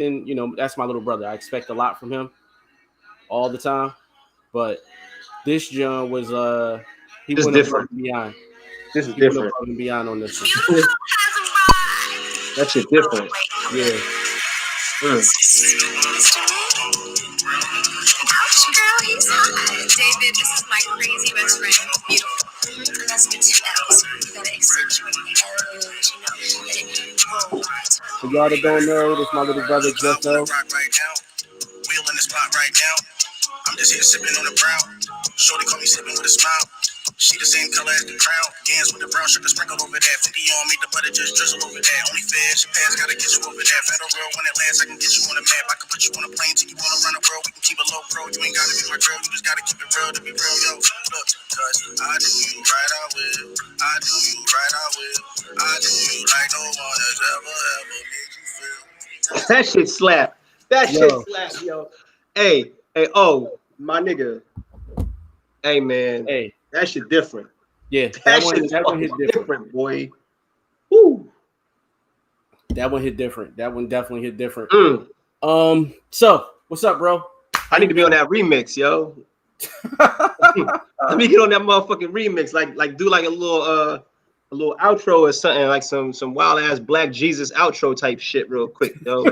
and that's my little brother. I expect a lot from him all the time, but this John was he This is went above different. and beyond. This is He went different. above and beyond on this one. That shit different. Yeah. Mm. Ouch, girl, he's hot. David, this is my crazy best friend. Beautiful. And that's the two L's. You gotta accentuate the L's, let it roll. So y'all that don't know, this my little brother Jeffo. Wheel in the spot right now. I'm just here sipping on the brown. Shorty call me sipping with a smile. She the same color as the crown. Gans with the brown sugar sprinkle over that. 50 on me, the butter just drizzle over that. Only fair, she pass, gotta get you over that. Federal when it lands, I can get you on a map. I can put you on a plane, take you all around the world. We can keep it low pro. You ain't gotta be my girl, you just gotta keep it real to be real, yo. Look, cause I do you right, I will. I do you right, I will. I do you like no one has ever made you feel. That shit slap. That shit Yo. slap, yo. Hey, oh, my nigga. Hey, man. Hey, that shit different. yeah, That shit is one hit different, boy. Woo. That one hit different. That one definitely hit different. Mm. So what's up, bro? I need to be on that remix, yo. Let me get on that motherfucking remix. Like do like a little outro or something, like some wild ass Black Jesus outro type shit real quick, yo.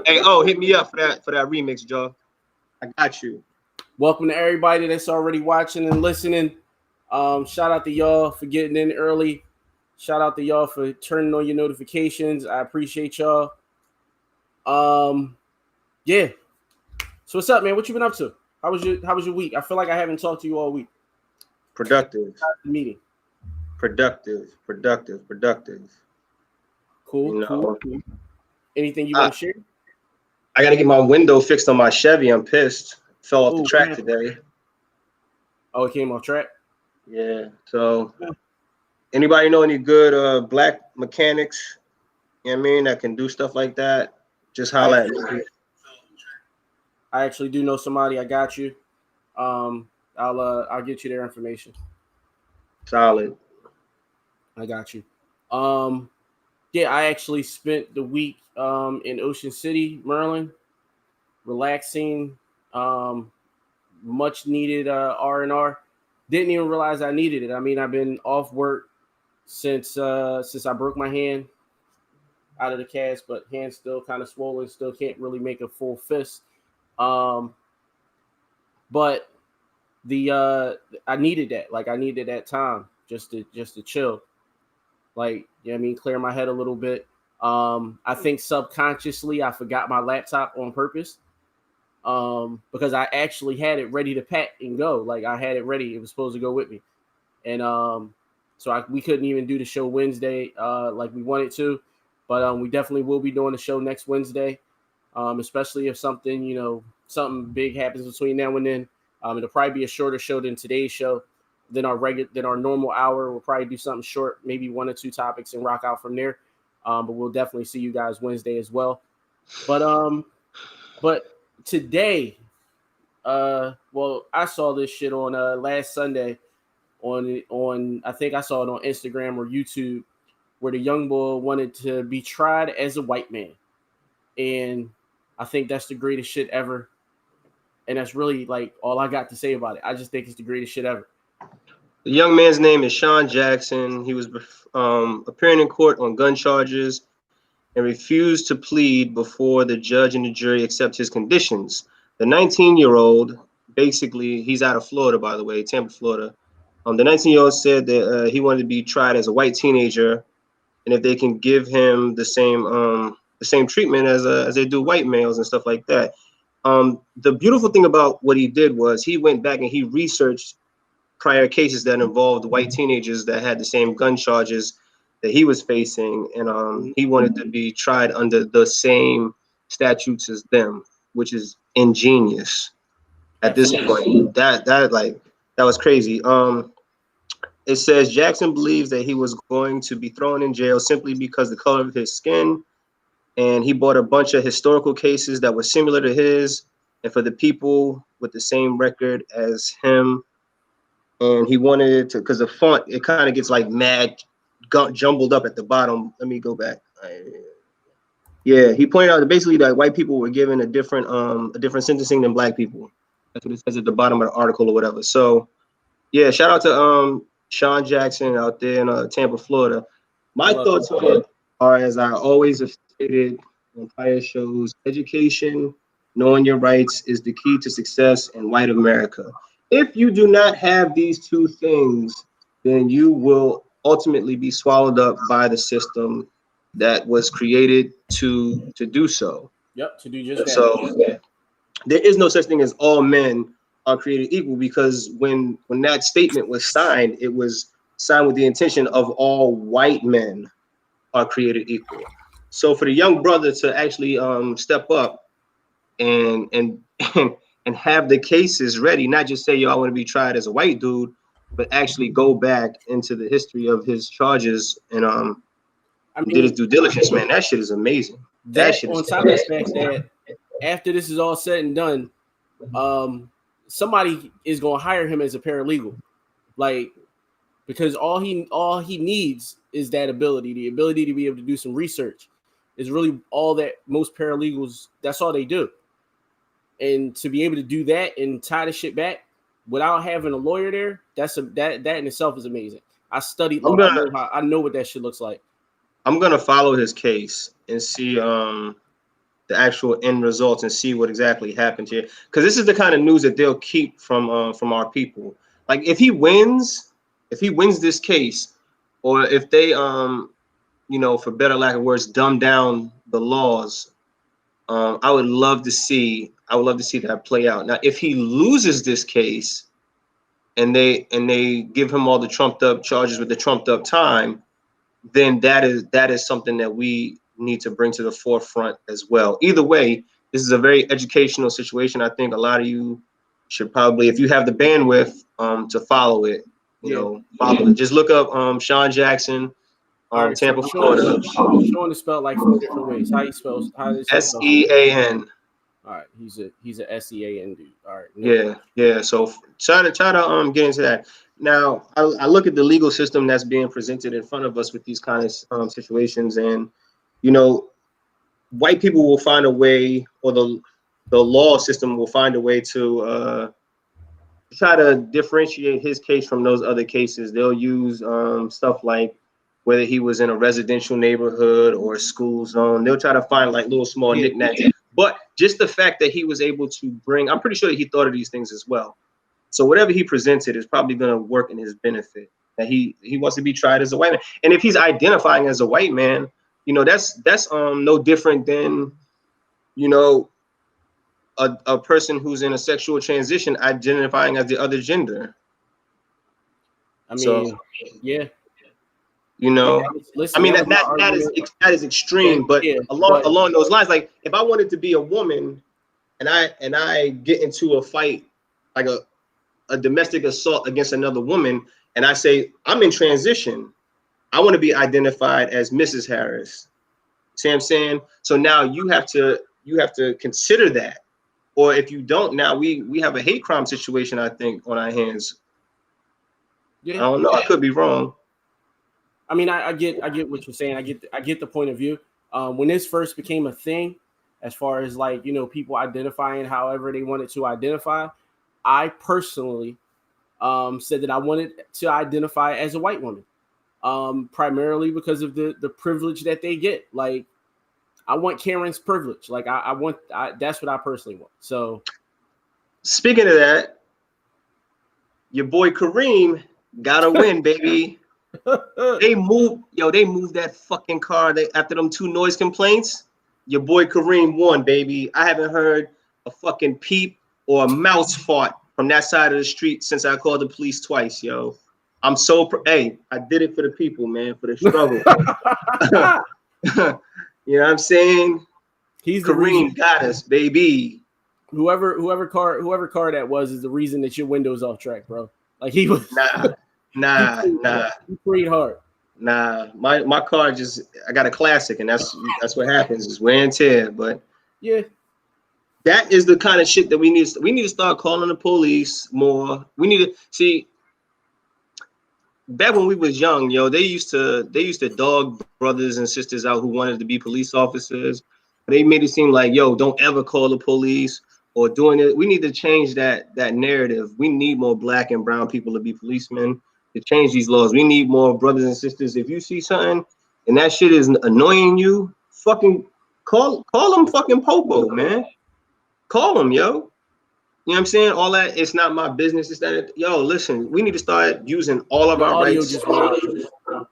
Hey, hit me up for that remix, Joe. I got you. Welcome to everybody that's already watching and listening. Shout out to y'all for getting in early. Shout out to y'all for turning on your notifications. I appreciate y'all. Yeah. So what's up, man? What you been up to? How was your week? I feel like I haven't talked to you all week. Productive. Meeting. Productive. Cool, cool. Anything you want to share? I got to get my window fixed on my Chevy. I'm pissed. Fell off the track today. Oh, it came off track? Yeah. So, anybody know any good black mechanics, you know what I mean, that can do stuff like that? Just holla at me. I actually do know somebody. I got you. I'll get you their information. Solid. I got you. Yeah, I actually spent the week in Ocean City, Maryland, relaxing. Much needed R&R. Didn't even realize I needed it. I mean, I've been off work since I broke my hand out of the cast, but hand still kind of swollen. Still can't really make a full fist. But I needed that. Like, I needed that time just to chill. Like, you know what I mean, clear my head a little bit. I think subconsciously I forgot my laptop on purpose. Because I actually had it ready to pack and go. Like, I had it ready. It was supposed to go with me. And so we couldn't even do the show Wednesday like we wanted to. But we definitely will be doing the show next Wednesday, especially if something big happens between now and then. It'll probably be a shorter show than today's show. Than our normal hour. We'll probably do something short, maybe 1 or 2 topics and rock out from there. But we'll definitely see you guys Wednesday as well. But today, I saw this shit on last Sunday on I think I saw it on Instagram or YouTube, where the young boy wanted to be tried as a white man, and I think that's the greatest shit ever, and that's really like all I got to say about it. I just think it's the greatest shit ever. The young man's name is Sean Jackson. He was appearing in court on gun charges and refused to plead before the judge and the jury accept his conditions. The 19-year-old, basically, he's out of Florida, by the way, Tampa, Florida. The 19-year-old said that he wanted to be tried as a white teenager, and if they can give him the same treatment as they do white males and stuff like that. The beautiful thing about what he did was he went back and he researched prior cases that involved white teenagers that had the same gun charges that he was facing, and he wanted to be tried under the same statutes as them, which is ingenious at this point. That was crazy. It says Jackson believes that he was going to be thrown in jail simply because the color of his skin, and he bought a bunch of historical cases that were similar to his, and for the people with the same record as him. And he wanted it to, because the font, it kind of gets like mad jumbled up at the bottom. Let me go back. Yeah, he pointed out that basically that white people were given a different sentencing than black people. That's what it says at the bottom of the article or whatever. So yeah, shout out to Sean Jackson out there in Tampa, Florida. My thoughts on it are, as I always have stated on prior shows, education, knowing your rights is the key to success in white America. If you do not have these two things, then you will ultimately be swallowed up by the system that was created to do so. Yep, to do just that. So there is no such thing as all men are created equal, because when that statement was signed, it was signed with the intention of all white men are created equal. So for the young brother to actually step up and and have the cases ready, not just say, yo, I want to be tried as a white dude, but actually go back into the history of his charges and did his due diligence, man. That shit is amazing. That shit on is top of the fact that after this is all said and done, somebody is going to hire him as a paralegal, like, because all he needs is that ability, the ability to be able to do some research, is really all that most paralegals, that's all they do. And to be able to do that and tie the shit back without having a lawyer there, that in itself is amazing. I studied law. I know what that shit looks like. I'm gonna follow his case and see the actual end results and see what exactly happened here, because this is the kind of news that they'll keep from our people. Like if he wins this case, or if they for better lack of words, dumb down the laws, I would love to see that play out. Now if he loses this case and they give him all the trumped up charges with the trumped up time, then that is something that we need to bring to the forefront as well. Either way, this is a very educational situation. I think a lot of you should probably, if you have the bandwidth, to follow it, follow it. Just look up Sean Jackson, All right, Tampa, so Florida. Sean is spelled like 4 different ways. How does he spell? SEAN. All right, he's a SEAN dude. All right. Yeah. So try to get into that. Now, I look at the legal system that's being presented in front of us with these kind of situations, and white people will find a way, or the law system will find a way to try to differentiate his case from those other cases. They'll use stuff like whether he was in a residential neighborhood or a school zone. They'll try to find like little small knickknacks. But just the fact that he was able to bring, I'm pretty sure that he thought of these things as well. So whatever he presented is probably going to work in his benefit. That he wants to be tried as a white man, and if he's identifying as a white man, that's no different than a person who's in a sexual transition identifying as the other gender. I mean, yeah. Listen, that is extreme, but along those lines, like if I wanted to be a woman and I get into a fight, like a domestic assault against another woman, and I say I'm in transition, I want to be identified as Mrs. Harris. See what I'm saying? So now you have to consider that, or if you don't, now we have a hate crime situation, I think, on our hands. Yeah. I don't know. I could be wrong. I mean, I get what you're saying. I get the point of view. When this first became a thing, as far as like people identifying however they wanted to identify, I personally said that I wanted to identify as a white woman, primarily because of the privilege that they get. Like, I want Karen's privilege. Like, that's what I personally want. So, speaking of that, your boy Kareem got a win, baby. They moved that fucking car after them 2 noise complaints. Your boy Kareem won, baby. I haven't heard a fucking peep or a mouse fart from that side of the street since I called the police twice, yo. I'm so hey, I did it for the people, man, for the struggle. You know what I'm saying? Kareem got us, baby. Whoever car that was is the reason that your window's off track, bro. Like he was Nah. He prayed hard. Nah, my car I got a classic, and that's what happens, is wear and tear. But yeah, that is the kind of shit that we need. We need to start calling the police more. We need to see. Back when we was young, they used to dog brothers and sisters out who wanted to be police officers. They made it seem like, yo, don't ever call the police or doing it. We need to change that narrative. We need more black and brown people to be policemen to change these laws. We need more brothers and sisters. If you see something and that shit is annoying you, fucking call them fucking popo, man. Call them, yo. You know what I'm saying? All that, it's not my business. It's that, yo, listen, we need to start using all of Your our audio rights. just went out.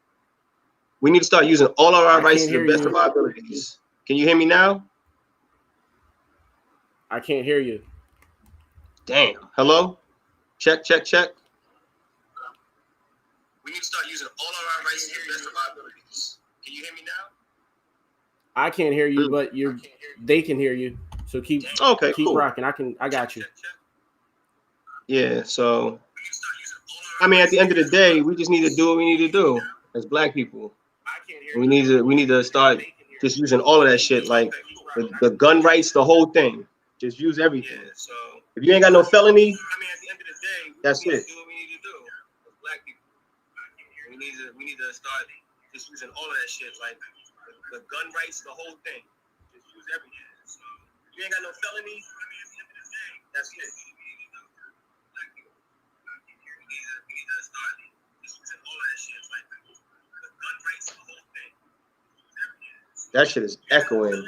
We need to start using all of our rights can't to the hear best you. of our abilities. Can you hear me now? I can't hear you. Damn. Hello? Check. We need to start using all of our rights to the best of our abilities. Can you hear me now? I can't hear you, but they can hear you. So keep cool. rocking. I got you. Yeah, so I mean, at the end of the day, we just need to do what we need to do as black people. We need to start just using all of that shit, like the gun rights, the whole thing. Just use everything. If you ain't got no felony, that's it. We need to start just using all of that shit, like the gun rights, the whole thing. Just use everything. If you ain't got no felony, that's it. That shit is echoing.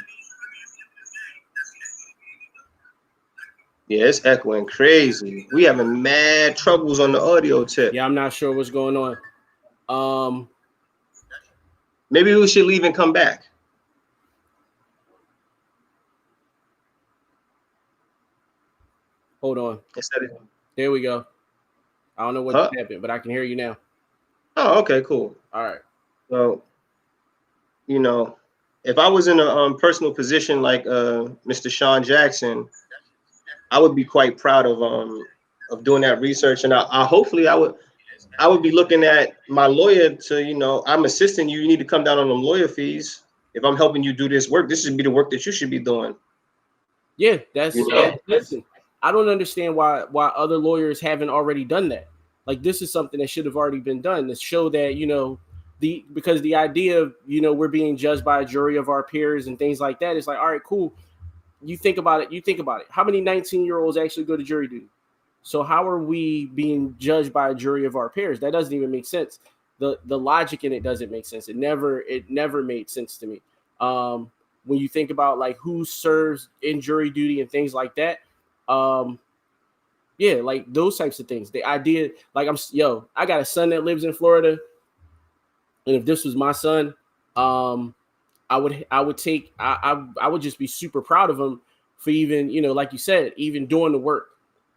Yeah, it's echoing crazy. We having mad troubles on the audio tip. Yeah, I'm not sure what's going on. Maybe we should leave and come back. Hold on. There we go. I don't know what happened, but I can hear you now. Oh, okay, cool. All right. So, you know, if I was in a personal position like Mr. Sean Jackson, I would be quite proud of doing that research, and I hopefully I would be looking at my lawyer to, you know, I'm assisting you. You need to come down on them lawyer fees. If I'm helping you do this work, this should be the work that you should be doing. Yeah, listen. I don't understand why other lawyers haven't already done that. Like, this is something that should have already been done to show that, you know, because the idea of, you know, we're being judged by a jury of our peers and things like that is like, all right, cool. You think about it. How many 19-year-olds actually go to jury duty? So how are we being judged by a jury of our peers? That doesn't even make sense. The logic in it doesn't make sense. It never made sense to me. When you think about like who serves in jury duty and things like that, yeah, like those types of things. The idea, like I got a son that lives in Florida, and if this was my son, I would just be super proud of him for even, you know, like you said, even doing the work.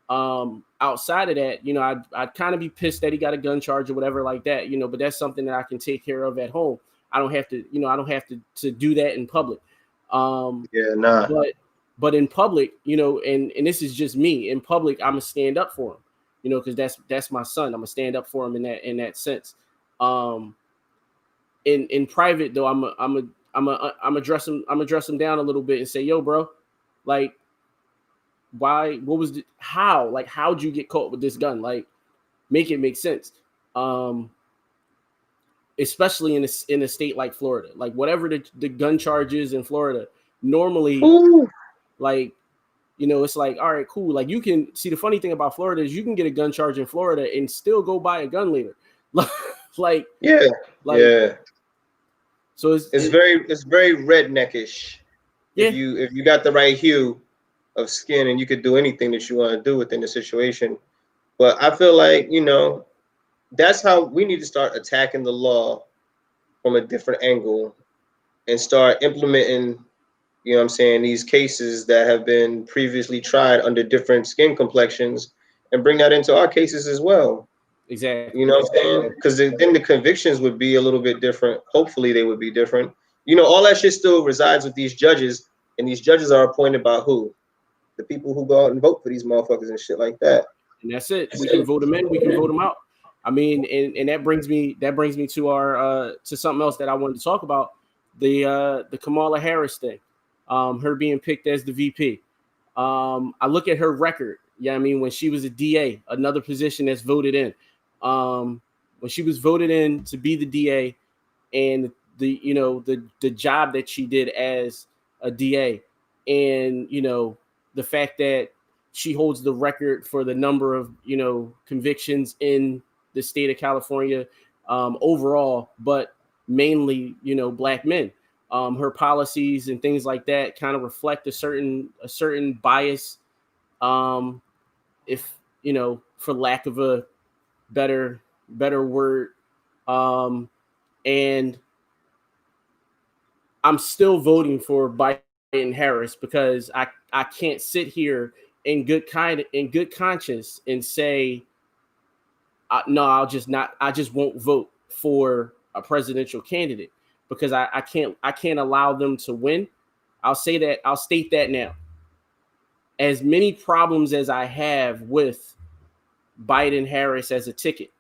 Outside of that, you know, I'd kind of be pissed that he got a gun charge or whatever like that, you know, but that's something that I can take care of at home. I don't have to do that in public. But in public, you know, and this is just me. In public, I'm gonna stand up for him, you know, because that's my son. I'm gonna stand up for him in that sense. In private though, I'm gonna dress him down a little bit and say, yo, bro, like, why? What was how'd you get caught with this gun? Like, make it make sense. Especially in a state like Florida, like whatever the gun charge is in Florida, normally, like, you know, it's like, all right, cool. Like, you can see, the funny thing about Florida is you can get a gun charge in Florida and still go buy a gun later. So it's very redneckish. Yeah. If you got the right hue of skin and you could do anything that you want to do within the situation. But I feel like, you know, that's how we need to start attacking the law from a different angle and start implementing, you know what I'm saying, these cases that have been previously tried under different skin complexions and bring that into our cases as well. Exactly. You know what I'm saying? Because then the convictions would be a little bit different. Hopefully they would be different. You know, all that shit still resides with these judges, and these judges are appointed by who? The people who go out and vote for these motherfuckers and shit like that. And that's it. We can vote them in. We can vote them out. I mean, and that brings me to our to something else that I wanted to talk about, the Kamala Harris thing, her being picked as the VP. I look at her record. Yeah, I mean, when she was a DA, another position that's voted in. When she was voted in to be the DA, and the job that she did as a DA, and the fact that she holds the record for the number of convictions in the state of California overall, but mainly black men. Her policies and things like that kind of reflect a certain bias, if for lack of a better word. And I'm still voting for Biden Harris because I can't sit here in good conscience and say no, I just won't vote for a presidential candidate because I can't allow them to win. I'll state that now. As many problems as I have with Biden Harris as a ticket,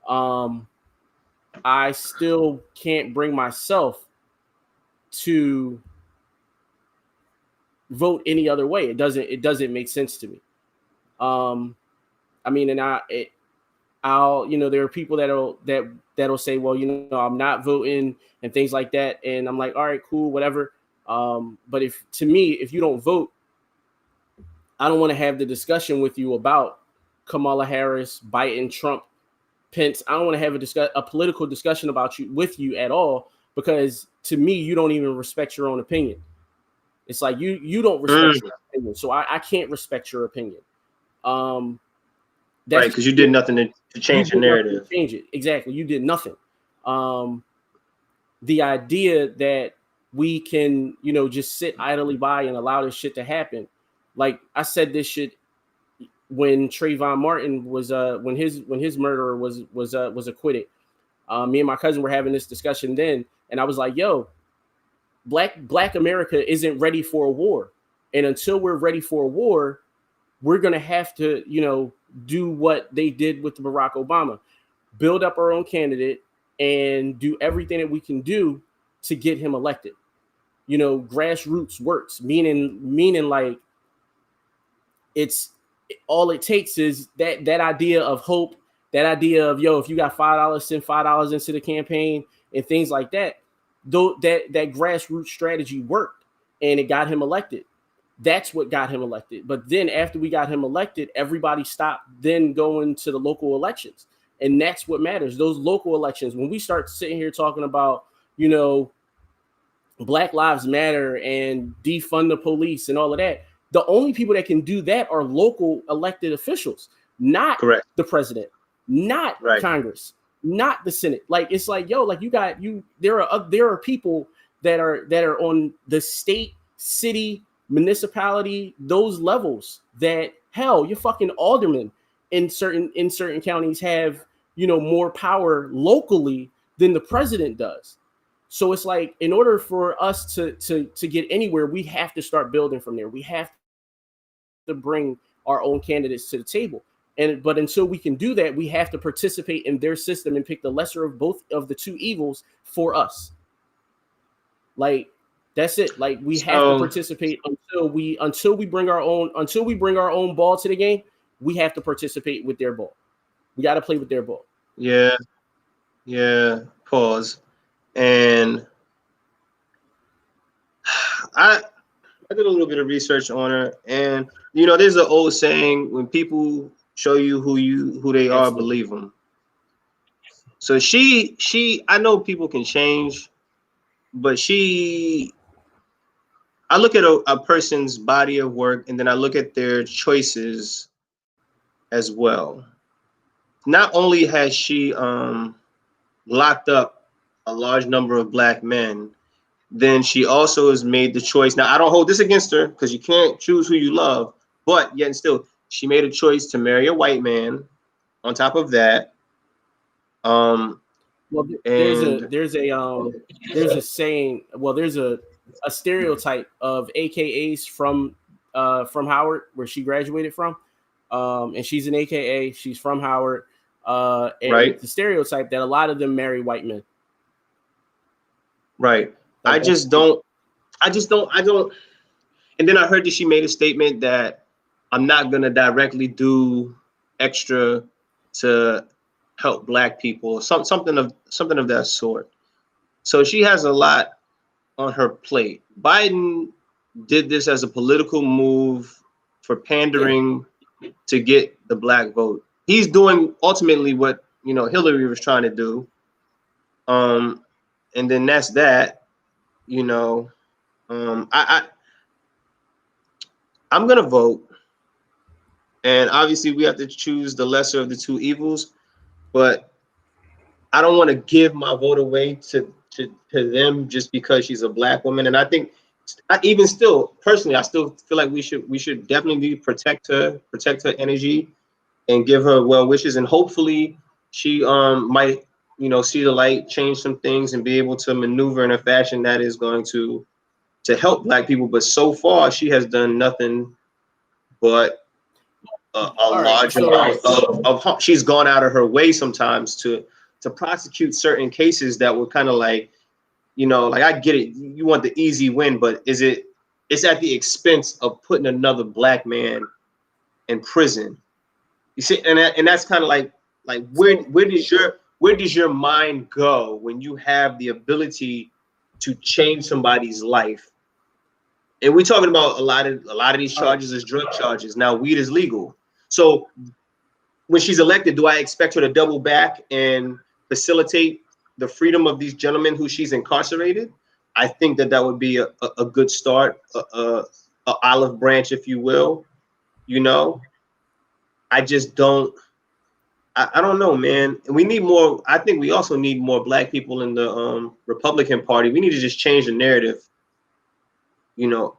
I still can't bring myself to vote any other way. It doesn't make sense to me. I mean, and I'll there are people that'll say, well, I'm not voting and things like that, and I'm like, all right, cool, whatever. But if you don't vote, I don't want to have the discussion with you about Kamala Harris, Biden, Trump, Pence. I don't want to have a political discussion with you at all, because to me, you don't even respect your own opinion. It's like you don't respect your opinion, so I can't respect your opinion. Right, because you did nothing to change the narrative. Change it. Exactly. You did nothing. The idea that we can, just sit idly by and allow this shit to happen. Like I said this shit when Trayvon Martin was when his murderer was acquitted. Me and my cousin were having this discussion then, and I was like, yo, Black America isn't ready for a war. And until we're ready for a war, we're going to have to, do what they did with Barack Obama, build up our own candidate and do everything that we can do to get him elected. Grassroots works, meaning like all it takes is that idea of hope, that idea of, yo, if you got $5, send $5 into the campaign and things like that. Though that grassroots strategy worked and it got him elected. That's what got him elected. But then after we got him elected, everybody stopped then going to the local elections. And that's what matters. Those local elections, when we start sitting here talking about, Black Lives Matter and defund the police and all of that, the only people that can do that are local elected officials, not the president, not Congress, not the Senate. Like, it's like, yo, like there are people that are on the state, city, municipality, those levels that, hell, your fucking aldermen in certain counties have, more power locally than the president does. So it's like, in order for us to get anywhere, we have to start building from there. We have to bring our own candidates to the table. But until we can do that, we have to participate in their system and pick the lesser of both of the two evils for us. Like, that's it. Like, we have to participate until we bring our own ball to the game. We have to participate with their ball. We got to play with their ball. Yeah. Pause. And I did a little bit of research on her, and there's an old saying: when people show you who they are, believe them. So she I know people can change, but I look at a person's body of work, and then I look at their choices as well. Not only has she locked up a large number of Black men, then she also has made the choice. Now, I don't hold this against her, because you can't choose who you love, but yet and still, she made a choice to marry a white man. On top of that, well, there's a saying. Well, there's a stereotype of AKAs from Howard, where she graduated from, and she's an AKA. She's from Howard, and it's a stereotype that a lot of them marry white men. Right. I don't. And then I heard that she made a statement that I'm not going to directly do extra to help Black people, something of that sort. So she has a lot on her plate. Biden did this as a political move for pandering to get the black vote. He's doing ultimately what Hillary was trying to do. And then that's that. You know, I'm gonna vote, and obviously we have to choose the lesser of the two evils. But I don't want to give my vote away to them just because she's a black woman. And I think, even still, personally, I still feel like we should definitely protect her energy, and give her well wishes, and hopefully she might see the light, change some things, and be able to maneuver in a fashion that is going to help black people. But so far, she has done nothing but a large amount of she's gone out of her way sometimes to prosecute certain cases that were kind of like, like, I get it, you want the easy win, but it's at the expense of putting another black man in prison. You see, and that's kind of like where does your mind go when you have the ability to change somebody's life? And we're talking about a lot of these charges is drug charges. Now weed is legal. So when she's elected, do I expect her to double back and facilitate the freedom of these gentlemen who she's incarcerated? I think that would be a good start, a olive branch, if you will. I just don't. I don't know, man. We need more. I think we also need more black people in the Republican Party. We need to just change the narrative,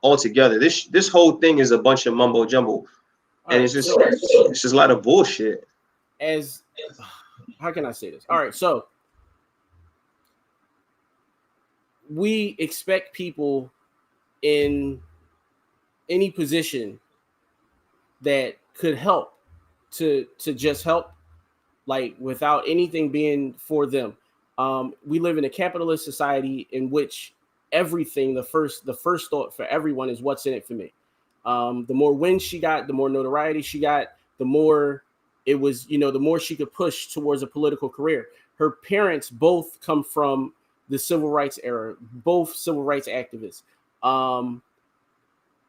altogether. This whole thing is a bunch of mumbo jumbo, and it's just a lot of bullshit. How can I say this? All right, so we expect people in any position that could help to just help, like, without anything being for them. We live in a capitalist society in which everything, the first thought for everyone is what's in it for me. The more wins she got, the more notoriety she got, the more it was, the more she could push towards a political career. Her parents both come from the civil rights era, both civil rights activists.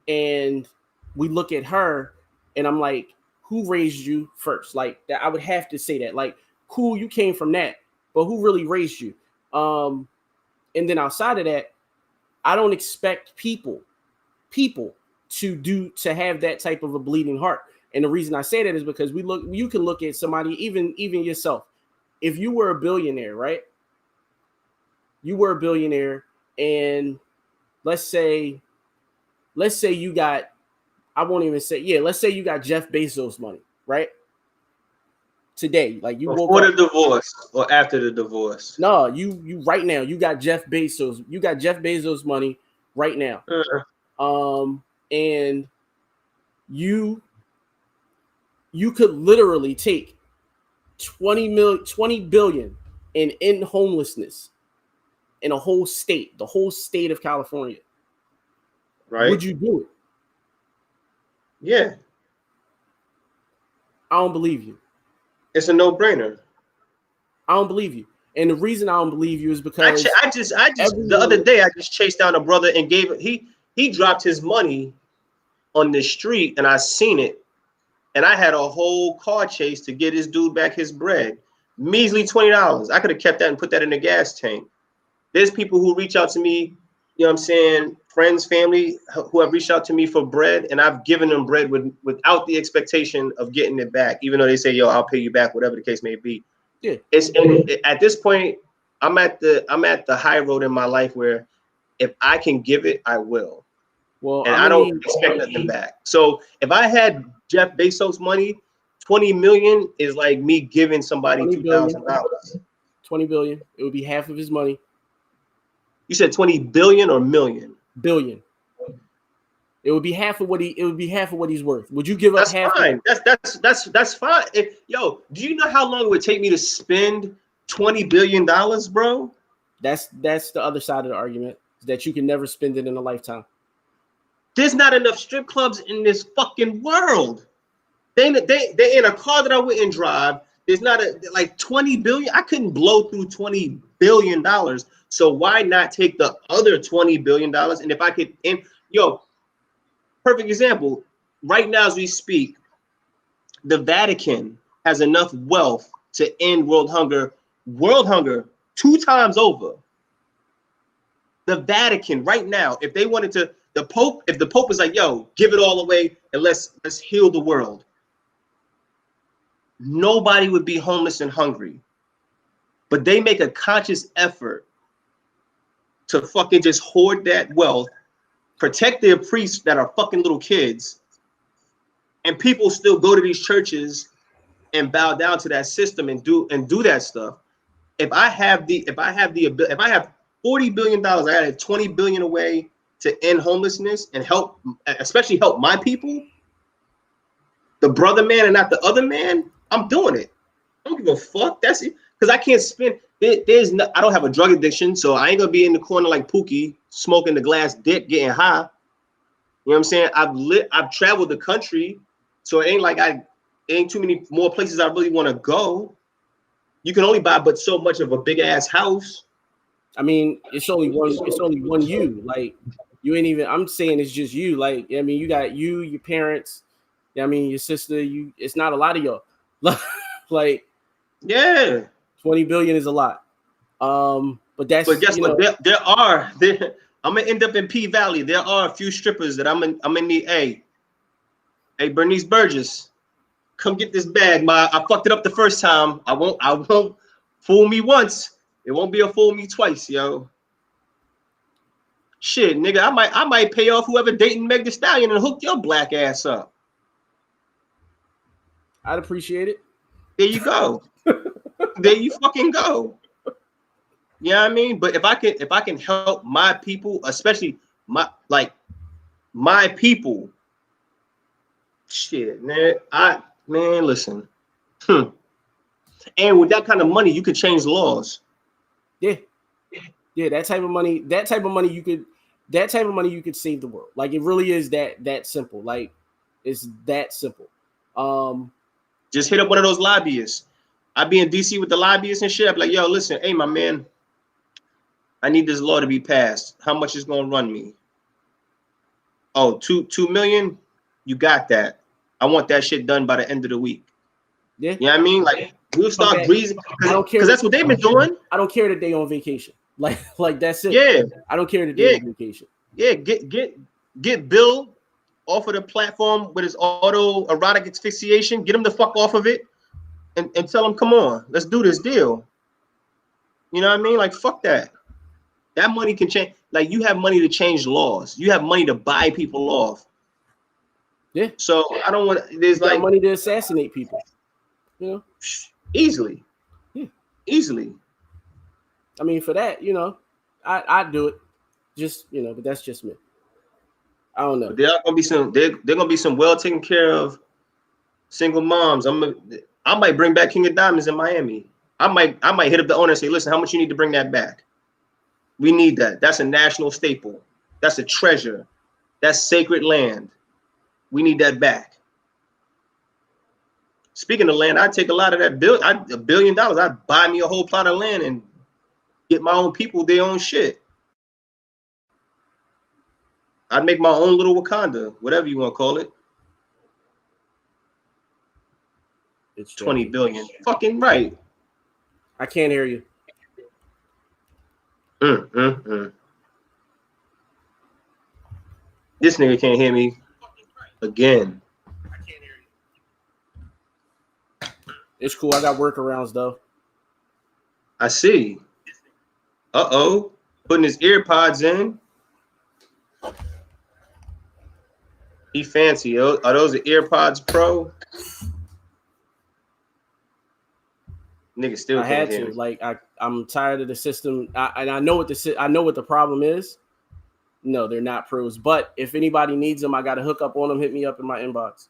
And we look at her and I'm like, who raised you first? Like, that, I would have to say that. Like, cool, you came from that, but who really raised you? And then outside of that, I don't expect people to have that type of a bleeding heart. And the reason I say that is because you can look at somebody, even yourself. If you were a billionaire, right? You were a billionaire, and let's say you got, I won't even say, let's say you got Jeff Bezos money, right? Today, like, you before the divorce or after the divorce? No, you right now, you got Jeff Bezos. You got Jeff Bezos money right now. And you could literally take 20 billion and end homelessness in a whole state, the whole state of California. Right? Would you do it? Yeah. I don't believe you. It's a no-brainer. I don't believe you. And the reason I don't believe you is because I just the other day I just chased down a brother and he dropped his money on the street, and I seen it, and I had a whole car chase to get this dude back his bread. Measly $20. I could have kept that and put that in the gas tank. There's people who reach out to me, you know what I'm saying, friends, family, who have reached out to me for bread, and I've given them bread without the expectation of getting it back, even though they say, yo, I'll pay you back, whatever the case may be. Yeah. At this point, I'm at the high road in my life where if I can give it, I will. Well, and I don't expect nothing back. So if I had Jeff Bezos money, 20 million is like me giving somebody $2,000. 20 billion. It would be half of his money. You said 20 billion or million? Billion. It would be half of what he's worth. Would you give up half? That's fine. Yo, do you know how long it would take me to spend $20 billion, bro? That's the other side of the argument, is that you can never spend it in a lifetime. There's not enough strip clubs in this fucking world. They in a car that I wouldn't drive. There's not like 20 billion. I couldn't blow through $20 billion. So why not take the other $20 billion? And if I could, perfect example. Right now, as we speak, the Vatican has enough wealth to end world hunger 2 times over. The Vatican right now, if they wanted to, if the Pope is like, yo, give it all away and let's heal the world, nobody would be homeless and hungry. But they make a conscious effort to fucking just hoard that wealth, protect their priests that are fucking little kids, and people still go to these churches and bow down to that system and do that stuff. If I have $40 billion, I added 20 billion away to end homelessness and help, especially help my people, the brother man and not the other man, I'm doing it. I don't give a fuck. That's it. Because I can't spend. I don't have a drug addiction, so I ain't gonna be in the corner like Pookie, smoking the glass dick, getting high. You know what I'm saying? I've traveled the country, so it ain't like ain't too many more places I really want to go. You can only buy but so much of a big ass house. I mean, it's only one you. Like, you ain't even. I'm saying it's just you. Like, I mean, you got your parents. I mean, your sister. It's not a lot of y'all. Like, yeah, 20 billion is a lot. But guess what? I'm gonna end up in P Valley. There are a few strippers that I'm gonna need. Hey, Bernice Burgess, come get this bag. I fucked it up the first time. I won't fool me once. It won't be a fool me twice, yo. Shit, nigga, I might pay off whoever dating Meg Thee Stallion and hook your black ass up. I'd appreciate it. There you go. There you fucking go. You know what I mean? But if I can help my people, especially my people, shit, man. Listen. And with that kind of money, you could change laws. Yeah. That type of money you could save the world. Like, it really is that simple. Like, it's that simple. Just hit up one of those lobbyists. I be in DC with the lobbyists and shit. I'm like, yo, listen, hey, my man, I need this law to be passed. How much is gonna run me? Oh, 2 million? You got that. I want that shit done by the end of the week. Yeah. You know what I mean? Like, we'll start breezing. Because that's what they've been doing. I don't care that they on vacation. Like that's it. Yeah. I don't care that they on vacation. Yeah, get Bill off of the platform with his autoerotic asphyxiation. Get him the fuck off of it and tell him, come on, let's do this deal. You know what I mean? Like, fuck that. That money can change. Like, you have money to change laws. You have money to buy people off. Yeah. So I don't want. There's like money to assassinate people. You know, easily. Yeah. Easily. I mean, for that, I'd do it. Just, but that's just me. I don't know. But there are gonna be some. They're gonna be some well taken care of single moms. I might bring back King of Diamonds in Miami. I might hit up the owner and say, listen, how much you need to bring that back? We need that. That's a national staple. That's a treasure. That's sacred land. We need that back. Speaking of land, I'd take a lot of that $1 billion. I'd buy me a whole plot of land and get my own people their own shit. I'd make my own little Wakanda, whatever you want to call it. It's 20 billion. Fucking right. I can't hear you. This nigga can't hear me again. I can't hear you. It's cool. I got workarounds though. I see. Uh-oh. Putting his ear pods in. He fancy. Are those the AirPods Pro? Nigga still I can't had hear to. me. Like, I'm tired of the system. I know what the problem is. No, they're not pros. But if anybody needs them, I got a hookup on them. Hit me up in my inbox.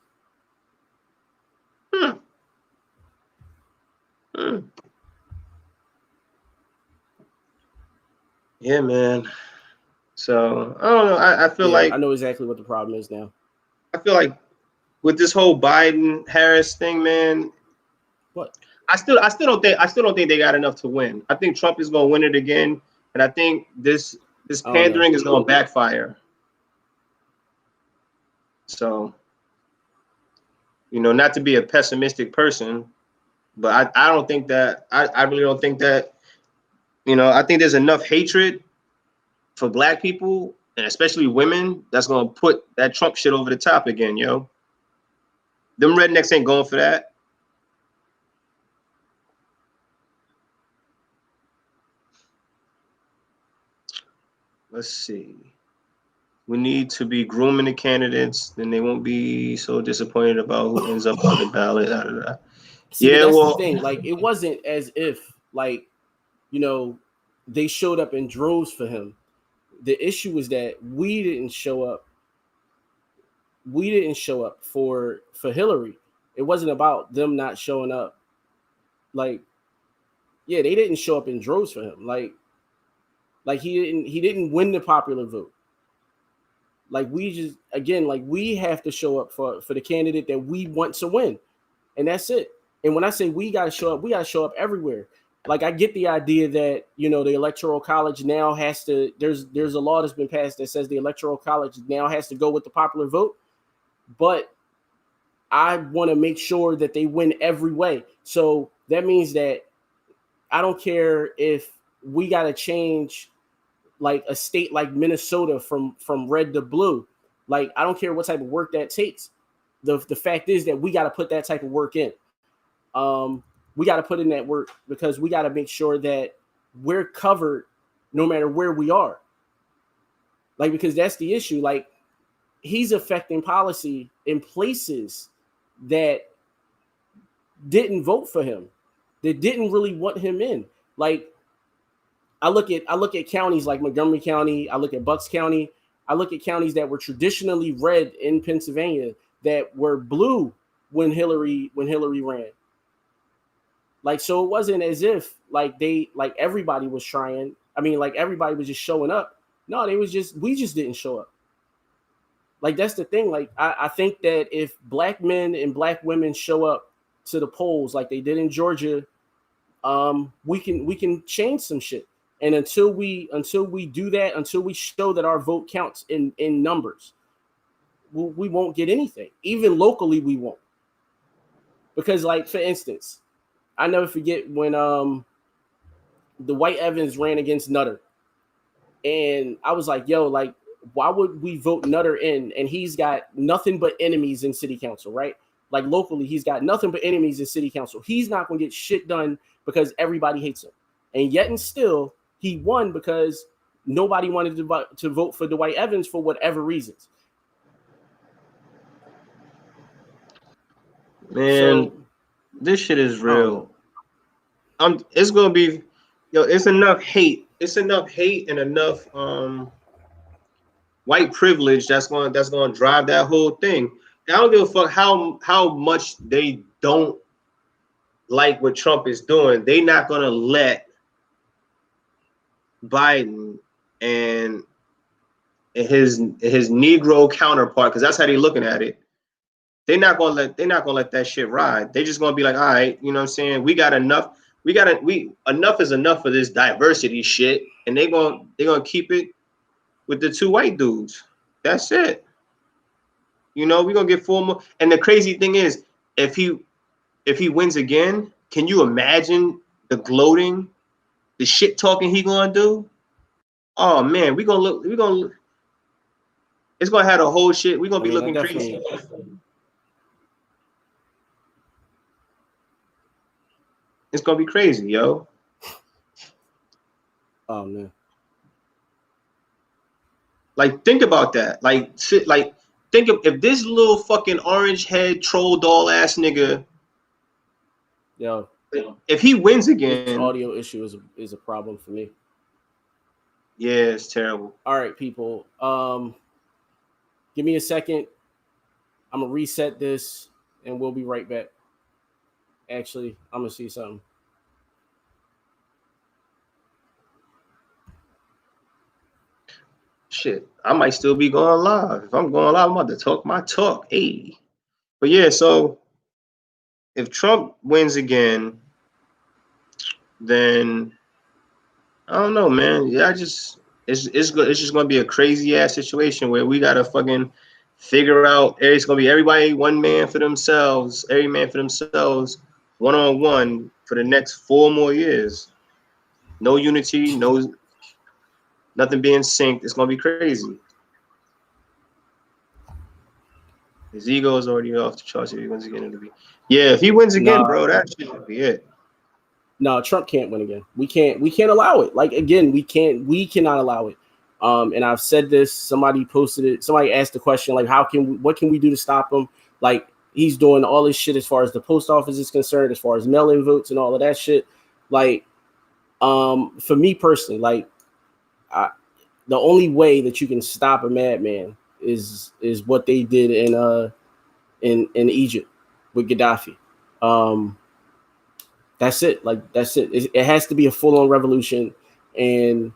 Yeah, man. So I don't know. I feel like I know exactly what the problem is now. I feel like with this whole Biden Harris thing, man. What? I still don't think they got enough to win. I think Trump is gonna win it again, and I think this pandering is gonna backfire. So, not to be a pessimistic person, but I don't think that I really don't think that, I think there's enough hatred for black people and especially women that's gonna put that Trump shit over the top again, yo. Them rednecks ain't going for that. Let's see. We need to be grooming the candidates, then they won't be so disappointed about who ends up on the ballot. See, but that's the thing. Like, it wasn't as if, like, they showed up in droves for him. The issue was that we didn't show up. We didn't show up for Hillary. It wasn't about them not showing up. Like, yeah, they didn't show up in droves for him. Like he didn't win the popular vote. Like, we have to show up for the candidate that we want to win, and that's it. And when I say we got to show up, we got to show up everywhere. Like, I get the idea that the Electoral College now has to. There's a law that's been passed that says the Electoral College now has to go with the popular vote, but I want to make sure that they win every way. So that means that I don't care if we got to change, like, a state like Minnesota from red to blue. Like, I don't care what type of work that takes. The fact is that we got to put that type of work in. We got to put in that work because we got to make sure that we're covered no matter where we are. Like, because that's the issue. Like, he's affecting policy in places that didn't vote for him, that didn't really want him in. Like, I look at counties like Montgomery County, I look at Bucks County, I look at counties that were traditionally red in Pennsylvania that were blue when Hillary ran. Like, so it wasn't as if like everybody was trying. I mean, like, everybody was just showing up. No, we just didn't show up. Like, that's the thing. Like, I think that if black men and black women show up to the polls like they did in Georgia, we can change some shit. And until we do that, until we show that our vote counts in numbers, we won't get anything. Even locally, we won't. Because, like, for instance, I never forget when the White Evans ran against Nutter. And I was like, yo, like, why would we vote Nutter in? And he's got nothing but enemies in city council, right? Like, locally, he's got nothing but enemies in city council. He's not going to get shit done because everybody hates him. And yet and still, he won because nobody wanted to vote for Dwight Evans for whatever reasons. Man, this shit is real. It's gonna be, it's enough hate. It's enough hate and enough white privilege that's gonna drive that whole thing. I don't give a fuck how much they don't like what Trump is doing. They not gonna let Biden and his Negro counterpart, because that's how they looking at it. They're not gonna let that shit ride. They just gonna be like, all right, you know what I'm saying? We got enough. Enough is enough for this diversity shit, and they gonna keep it with the two white dudes. That's it. We're gonna get 4 more. And the crazy thing is, if he wins again, can you imagine the gloating, the shit talking he gonna do? Oh man, it's gonna have the whole shit. We're gonna be looking crazy. It's gonna be crazy, yo. Oh man. Like, think about that. Like, think of if this little fucking orange head troll doll ass nigga, yo, if he wins again, this audio issue is a problem for me. Yeah, it's terrible. All right, people. Give me a second. I'm gonna reset this, and we'll be right back. Actually, I'm gonna see something. Shit, I might still be going live. If I'm going live, I'm about to talk my talk. Hey. But yeah, so if Trump wins again, then I don't know, man. Yeah, it's just gonna be a crazy ass situation where we gotta fucking figure out. It's gonna be everybody one man for themselves, every man for themselves, 1-on-1 for the next 4 more years. No unity, no nothing being synced. It's gonna be crazy. His ego is already off the charts if he wins again. It'll be if he wins again, Nah, bro, that shit would be it. no, Trump can't win again. We can't allow it. Like again, we cannot allow it. And I've said this. Somebody posted it. Somebody asked the question like, what can we do to stop him? Like he's doing all this shit as far as the post office is concerned, as far as mail-in votes and all of that shit. Like, for me personally, like, the only way that you can stop a madman is what they did in Egypt with Gaddafi. That's it. Like that's it. It has to be a full-on revolution, and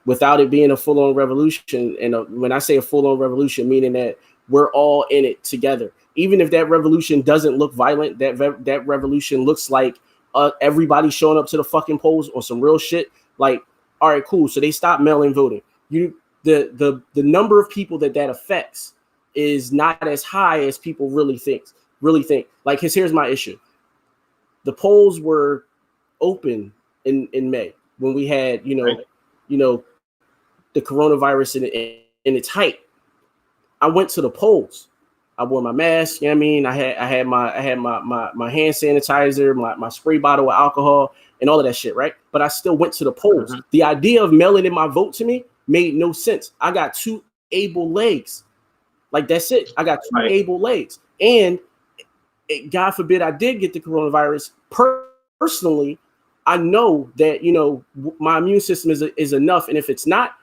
without it being a full-on revolution, and when I say a full-on revolution, meaning that we're all in it together. Even if that revolution doesn't look violent, that revolution looks like everybody showing up to the fucking polls on some real shit. Like, all right, cool. So they stop mail-in voting. The number of people that affects is not as high as people really think. Like, here's my issue. The polls were open in May when we had, the coronavirus in its height. I went to the polls. I wore my mask. You know what I mean? I had my hand sanitizer, my spray bottle of alcohol, and all of that shit, right? But I still went to the polls. Mm-hmm. The idea of mailing in my vote to me made no sense. I got 2 able legs. Like, that's it. I got 2 able legs. And God forbid I did get the coronavirus. Personally, I know that, my immune system is enough. And if it's not,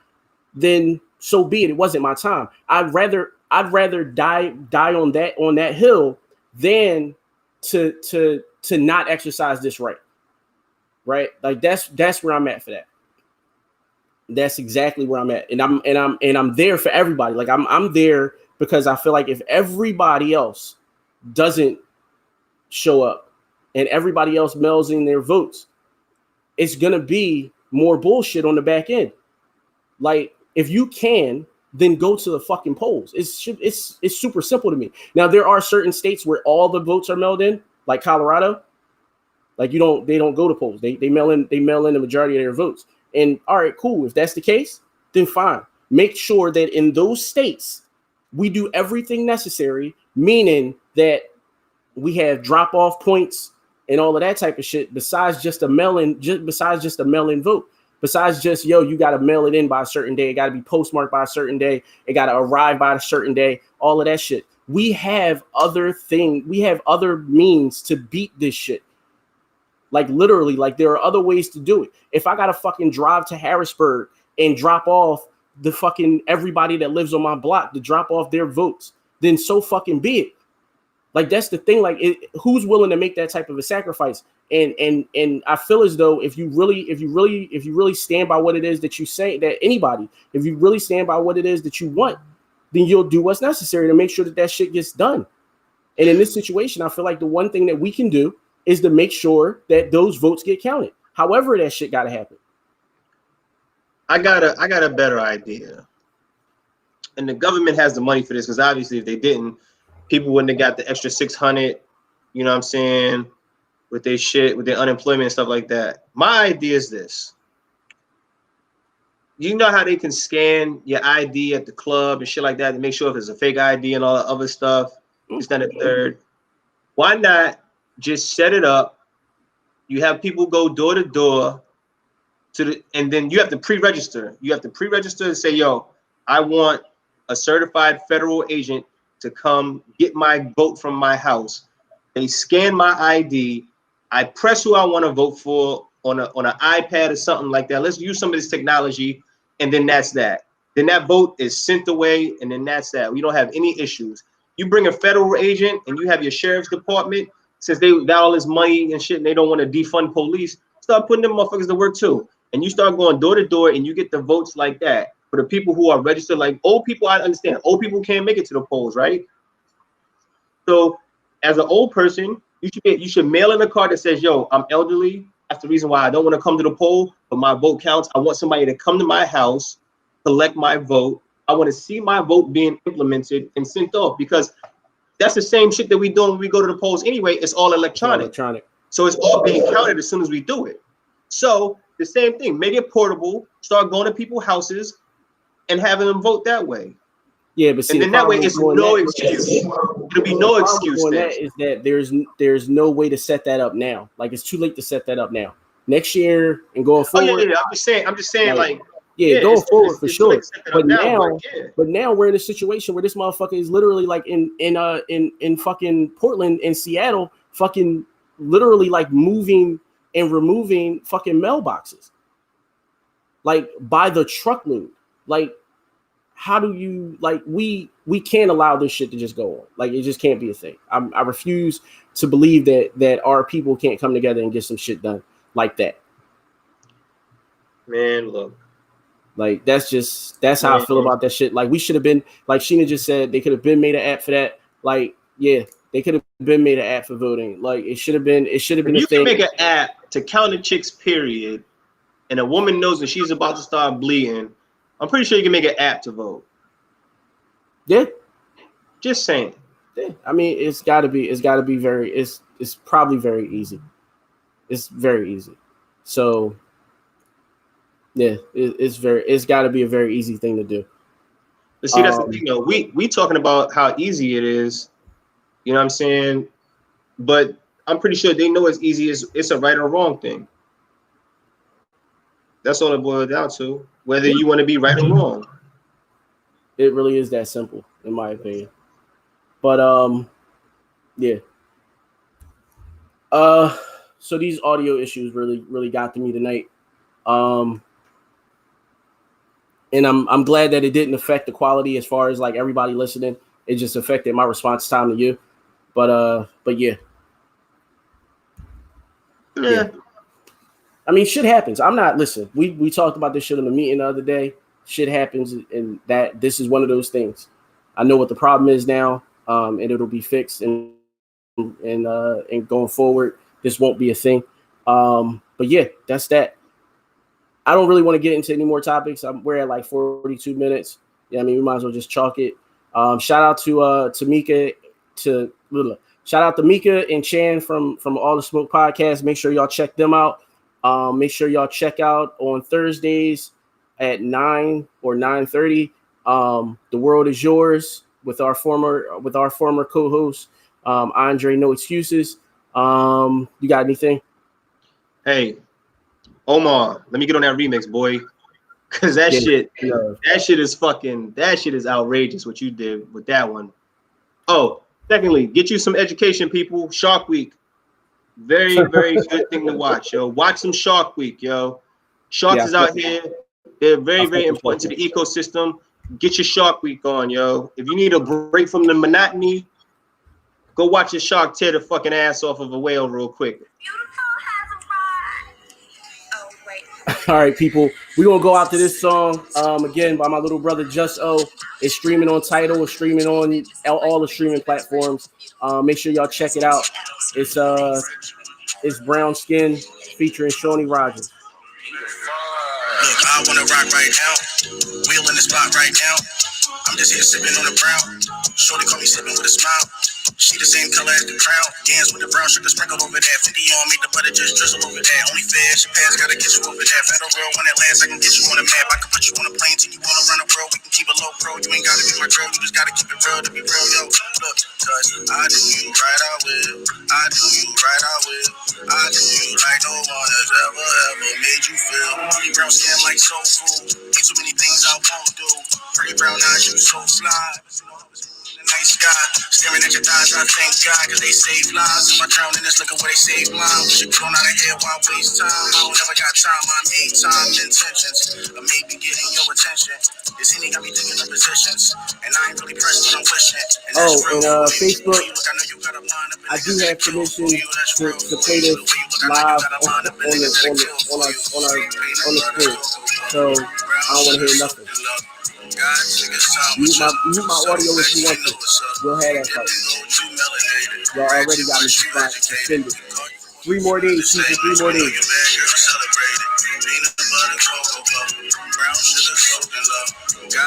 then so be it. It wasn't my time. I'd rather die on that hill than to not exercise this right. Right? Like that's where I'm at for that. That's exactly where I'm at. And I'm there for everybody. Like I'm there because I feel like if everybody else doesn't show up and everybody else mails in their votes, it's gonna be more bullshit on the back end. Like, if you can, then go to the fucking polls. It's super simple to me. Now, there are certain states where all the votes are mailed in, like Colorado. Like, they don't go to polls. They mail in the majority of their votes. And all right, cool. If that's the case, then fine. Make sure that in those states we do everything necessary, meaning that we have drop-off points and all of that type of shit, besides just a mail-in vote. Besides just, you got to mail it in by a certain day. It got to be postmarked by a certain day. It got to arrive by a certain day. All of that shit. We have other means to beat this shit. Like, literally, like, there are other ways to do it. If I got to fucking drive to Harrisburg and drop off the fucking everybody that lives on my block to drop off their votes, then so fucking be it. Like, that's the thing. Like, who's willing to make that type of a sacrifice? And I feel as though if you really stand by what it is that you say, that anybody, if you really stand by what it is that you want, then you'll do what's necessary to make sure that shit gets done. And in this situation, I feel like the one thing that we can do is to make sure that those votes get counted. However, that shit got to happen. I got a better idea. And the government has the money for this, because obviously if they didn't, people wouldn't have got the extra 600, you know what I'm saying, with their shit, with their unemployment and stuff like that. My idea is this. You know how they can scan your ID at the club and shit like that to make sure if it's a fake ID and all that other stuff, it's done a third. Why not just set it up? You have people go door to door and then you have to pre-register. You have to pre-register and say, I want a certified federal agent to come get my vote from my house. They scan my ID. I press who I want to vote for on an iPad or something like that. Let's use some of this technology, and then that's that. Then that vote is sent away, and then that's that. We don't have any issues. You bring a federal agent, and you have your sheriff's department, since they got all this money and shit, and they don't want to defund police, start putting them motherfuckers to work too. And you start going door to door, and you get the votes like that. For the people who are registered, like old people, I understand. Old people can't make it to the polls, right? So as an old person, you should mail in a card that says, I'm elderly. That's the reason why I don't want to come to the poll, but my vote counts. I want somebody to come to my house, collect my vote. I want to see my vote being implemented and sent off, because that's the same shit that we do when we go to the polls anyway. It's all electronic. So it's all being counted as soon as we do it. So the same thing, make it portable, start going to people's houses and having them vote that way. Yeah, but see, and then that way it's no excuse. It'll be no excuse. That is that there's no way to set that up now. Like, it's too late to set that up now. Next year and going forward. Oh yeah. I'm just saying like going forward for sure. But now we're in a situation where this motherfucker is literally like in fucking Portland and Seattle, fucking literally like moving and removing fucking mailboxes, like by the truckload. Like, how do you, like, we can't allow this shit to just go on. Like, it just can't be a thing. I refuse to believe that our people can't come together and get some shit done like that. Man, look. Like, that's how I feel about that shit. Like, we should have been, like Sheena just said, they could have been made an app for that. Like, yeah, they could have been made an app for voting. Like, it should have been a thing. You can make an app to count the chicks, period, and a woman knows that she's about to start bleeding. I'm pretty sure you can make an app to vote. Yeah. Just saying. Yeah. I mean, it's gotta be very, it's probably very easy. It's very easy. So yeah, it's gotta be a very easy thing to do. But see, that's the thing though. We talking about how easy it is, you know what I'm saying? But I'm pretty sure they know it's easy, it's a right or wrong thing. That's all it boils down to, whether you want to be right or wrong. It really is that simple, in my opinion. But yeah. So these audio issues really got to me tonight. And I'm glad that it didn't affect the quality as far as like everybody listening. It just affected my response time to you. But yeah. Yeah. I mean, shit happens. Listen, we talked about this shit in the meeting the other day. Shit happens, and that this is one of those things. I know what the problem is now, and it'll be fixed, and going forward, this won't be a thing. But yeah, that's that. I don't really want to get into any more topics. We're at like 42 minutes. Yeah, I mean, we might as well just chalk it. Shout out to Mika, shout out to Mika and Chan from All the Smoke Podcast. Make sure y'all check them out. Make sure y'all check out on Thursdays at 9 or 9:30. The World Is Yours with our former co-host, Andre No Excuses. You got anything? Hey, Omar, let me get on that remix, boy. Cause that shit is outrageous what you did with that one. Oh, secondly, get you some education, people. Shark Week. Very, very good thing to watch, yo. Watch some Shark Week, yo. Sharks is out here. They're very, very important to the ecosystem. Get your Shark Week on, yo. If you need a break from the monotony, go watch a shark tear the fucking ass off of a whale real quick. All right, people. We're going to go out to this song, again, by my little brother, Just O. It's streaming on Tidal. It's streaming on all the streaming platforms. Make sure y'all check it out. It's Brown Skin featuring Shawnee Rogers. Look, I want to rock right now. Wheel in the spot right now. I'm just here sipping on the brown. Shorty call me sipping with a smile. She the same color as the crown. Yams with the brown sugar sprinkled over there. 50 on, make the butter just drizzle over there. Only fair, she pass, gotta get you over there. Federal real, when it lands, I can get you on a map. I can put you on a plane till you all around the world. We can keep it low pro. You ain't gotta be my girl, you just gotta keep it real to be real, yo. Look, cause I do you right, I will. I do you right, I will. I do you like no one has ever made you feel. Pretty brown skin like soul food. Ain't too many things I won't do. Pretty brown eyes, you so fly. Nice guy, staring at your thighs, I thank God, cause they save lives. If I drown in this liquor where they save mine, we should go out of here, why waste time? I don't ever got time, I made time, intentions of maybe getting your attention. This ain't got me thinking of positions, and I ain't really pressed what I'm wishing. And Facebook, I do have permission to play this live on the screen, so I don't want to hear nothing. Mute my audio if you want to. We'll have that fight. Y'all already got me suspended. 3 more days, people. 3 more days.